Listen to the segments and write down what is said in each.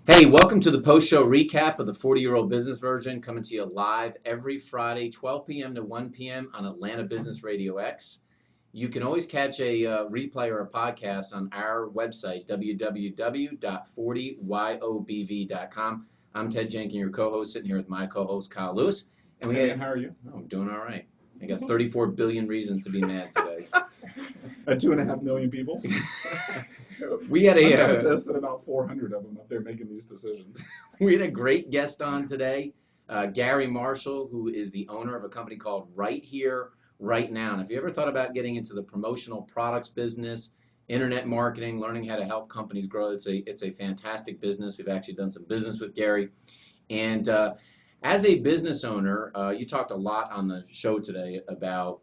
Hey, welcome to the post-show recap of the 40-Year-Old Business Virgin, coming to you live every Friday, 12 p.m. to 1 p.m. on Atlanta Business Radio X. You can always catch a replay or a podcast on our website, www.40yobv.com. I'm Ted Jenkins, your co-host, sitting here with my co-host, Kyle Lewis. And hey, and how are you? Oh, I'm doing all right. I got 34 billion reasons to be mad today. At 2.5 million people? We had I'm kind of pissed at about 400 of them up there making these decisions. We had a great guest on today, Gary Marshall, who is the owner of a company called Right Here, Right Now. And if you ever thought about getting into the promotional products business, internet marketing, learning how to help companies grow, it's a fantastic business. We've actually done some business with Gary. And as a business owner, you talked a lot on the show today about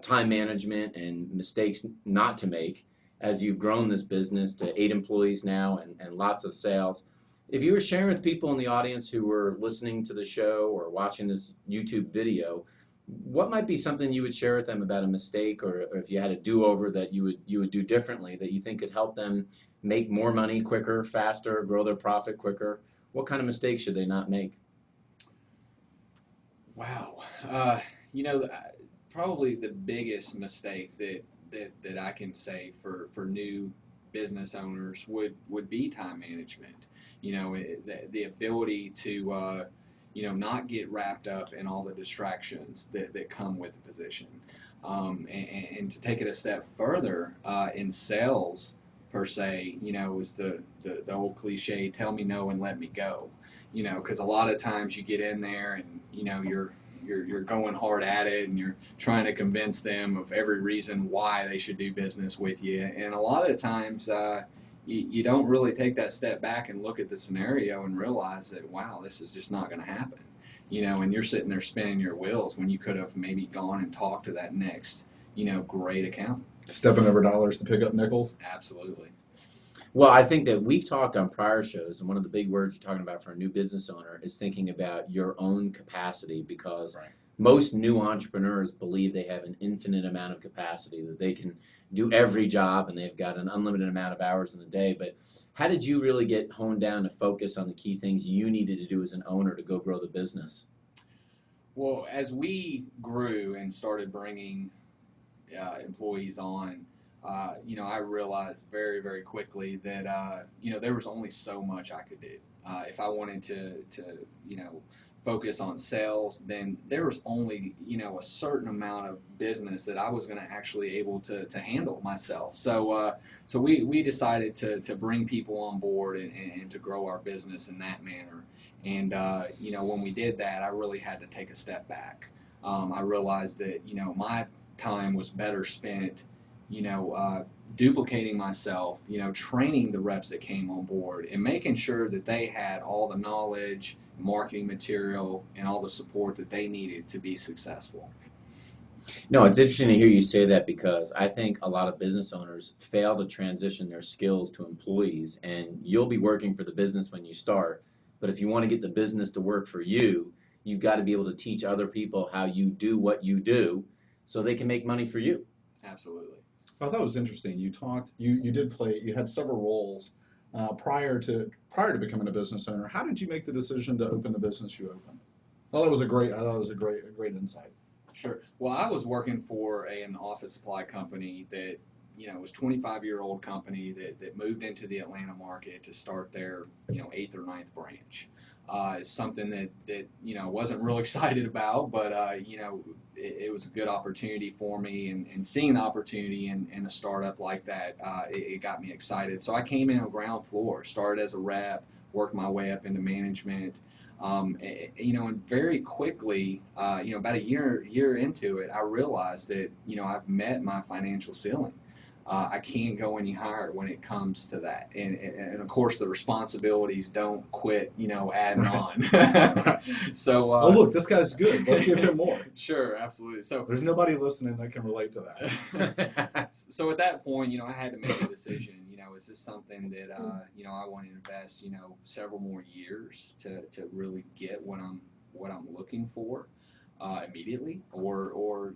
time management and mistakes not to make as you've grown this business to 8 employees now and lots of sales. If you were sharing with people in the audience who were listening to the show or watching this YouTube video, what might be something you would share with them about a mistake, or if you had a do-over that you would do differently that you think could help them make more money quicker, faster, grow their profit quicker? What kind of mistakes should they not make? Wow. Probably the biggest mistake that I can say for new business owners would be time management. The ability to not get wrapped up in all the distractions that come with the position. And to take it a step further, in sales per se, is the old cliche, tell me no and let me go. Because a lot of times you get in there and you're going hard at it and you're trying to convince them of every reason why they should do business with you. And a lot of the times you don't really take that step back and look at the scenario and realize that, wow, this is just not going to happen. And you're sitting there spinning your wheels when you could have maybe gone and talked to that next, great account. Stepping over dollars to pick up nickels? Absolutely. Well, I think that we've talked on prior shows, and one of the big words you're talking about for a new business owner is thinking about your own capacity, because most new entrepreneurs believe they have an infinite amount of capacity, that they can do every job and they've got an unlimited amount of hours in the day. But how did you really get honed down to focus on the key things you needed to do as an owner to go grow the business? Well, as we grew and started bringing employees on, I realized very, very quickly that, there was only so much I could do. If I wanted to focus on sales, then there was only, a certain amount of business that I was going to actually able to handle myself. So we decided to bring people on board and to grow our business in that manner. And, when we did that, I really had to take a step back. I realized that, my time was better spent duplicating myself, training the reps that came on board and making sure that they had all the knowledge, marketing material, and all the support that they needed to be successful. No, it's interesting to hear you say that, because I think a lot of business owners fail to transition their skills to employees, and you'll be working for the business when you start. But if you want to get the business to work for you, you've got to be able to teach other people how you do what you do so they can make money for you. Absolutely. I thought it was interesting. You had several roles prior to becoming a business owner. How did you make the decision to open the business you opened? I thought it was a great insight. Sure. Well, I was working for an office supply company that, was 25-year-old company that moved into the Atlanta market to start their, 8th or ninth branch. It's something that wasn't real excited about, but it was a good opportunity for me, and seeing the opportunity in a startup like that, it got me excited. So I came in on ground floor, started as a rep, worked my way up into management, and very quickly, about a year into it, I realized that I've met my financial ceiling. I can't go any higher when it comes to that. And of course, the responsibilities don't quit, adding on. So, oh, look, this guy's good. Let's give him more. Sure, absolutely. So there's nobody listening that can relate to that. So at that point, I had to make a decision. Is this something that, I want to invest, several more years to really get what I'm looking for immediately, or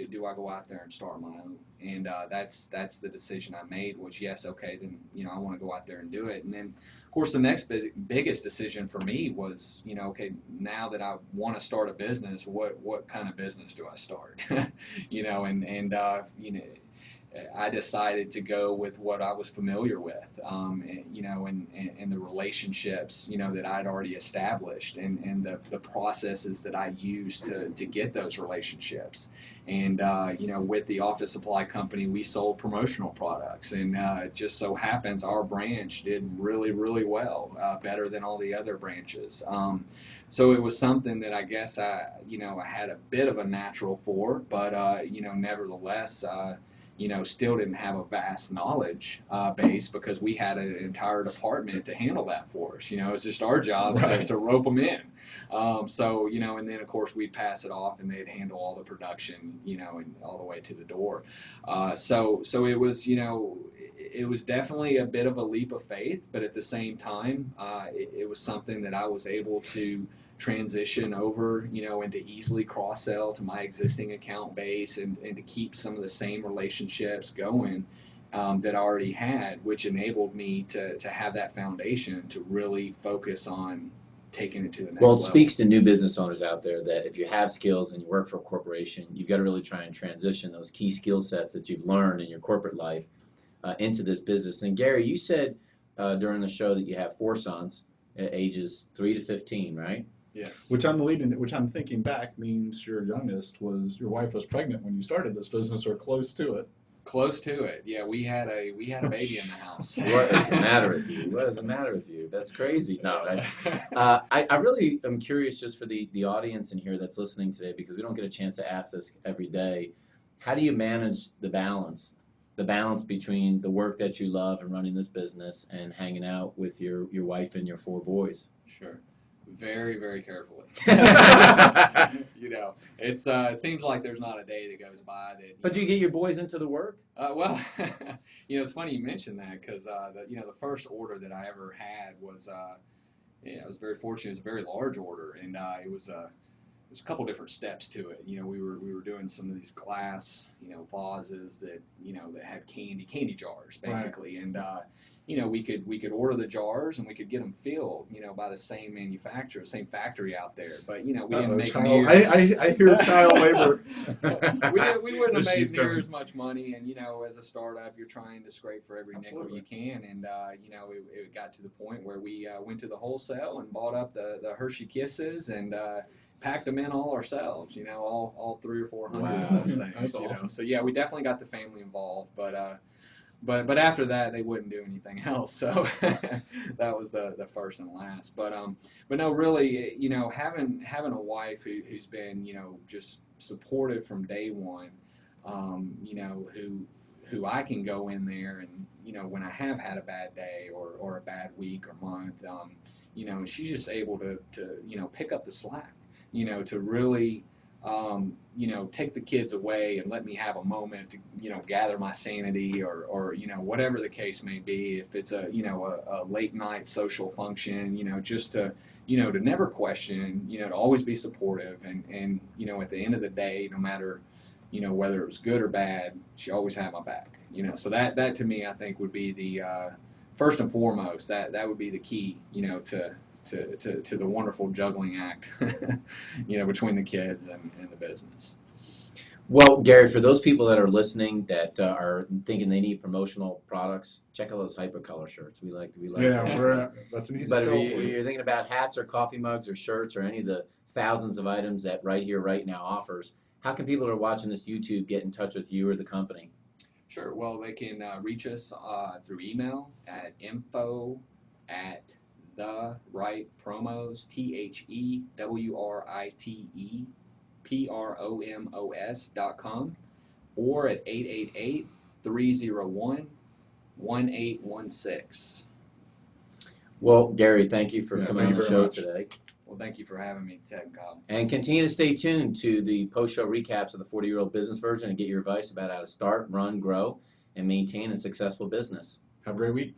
do I go out there and start my own? And that's the decision I made was yes, okay, then I want to go out there and do it. And then of course the next biggest decision for me was okay, now that I want to start a business, what kind of business do I start? I decided to go with what I was familiar with, and the relationships, that I'd already established, and the processes that I used to get those relationships. And, with the office supply company, we sold promotional products, and it just so happens our branch did really, really well, better than all the other branches. So it was something that I guess I had a bit of a natural for, but, nevertheless, still didn't have a vast knowledge base because we had an entire department to handle that for us. It's just our job to rope them in. And then of course we'd pass it off and they'd handle all the production, and all the way to the door. So it was, it was definitely a bit of a leap of faith, but at the same time, it was something that I was able to transition over, and to easily cross-sell to my existing account base and to keep some of the same relationships going that I already had, which enabled me to have that foundation to really focus on taking it to the next Well, it level. speaks to new business owners out there that if you have skills and you work for a corporation, you've got to really try and transition those key skill sets that you've learned in your corporate life into this business. And Gary, you said during the show that you have 4 sons at ages 3 to 15, right? Yes. Which I'm thinking back means your wife was pregnant when you started this business or close to it. Close to it. Yeah, we had a baby in the house. What is the matter with you? What is the matter with you? That's crazy. No, I really am curious just for the audience in here that's listening today, because we don't get a chance to ask this every day. How do you manage the balance between the work that you love and running this business and hanging out with your wife and your 4 boys? Sure. Very, very carefully. It seems like there's not a day that goes by that. But do you get your boys into the work? Well, it's funny you mentioned that because the first order that I ever had was, I was very fortunate. It was a very large order, and it was a couple different steps to it. We were doing some of these glass, vases that that had candy jars basically, right. And we could order the jars and we could get them filled, by the same manufacturer, same factory out there. But we didn't make near. I hear child labor. we wouldn't have made near as much money. And as a startup, you're trying to scrape for every nickel you can. And it got to the point where we went to the wholesale and bought up the Hershey Kisses and packed them in all ourselves. All 300 or 400 of those things. That's awesome. So yeah, we definitely got the family involved, but after that they wouldn't do anything else. So that was the first and last. But no, really, having a wife who's been just supportive from day one, who I can go in there and when I have had a bad day or a bad week or month, she's just able to pick up the slack, to really take the kids away and let me have a moment to, gather my sanity or whatever the case may be. If it's a late night social function, just to never question, to always be supportive and at the end of the day, no matter, whether it was good or bad, she always had my back, so that to me, I think would be the, first and foremost, that would be the key, to the wonderful juggling act, between the kids and the business. Well, Gary, for those people that are listening that are thinking they need promotional products, check out those Hypercolor shirts. We like yeah, that's an easy But sell if for you. you're thinking about hats or coffee mugs or shirts or any of the thousands of items that Right Here, Right Now offers, how can people that are watching this YouTube get in touch with you or the company? Sure. Well, they can reach us through email at info@thewritepromos, THEWRITEPROMOS.com, or at 888-301-1816. Well, Gary, thank you for coming on the show today. Well, thank you for having me, Ted and Cobb. And continue to stay tuned to the post-show recaps of the 40-Year-Old Business Virgin and get your advice about how to start, run, grow, and maintain a successful business. Have a great week.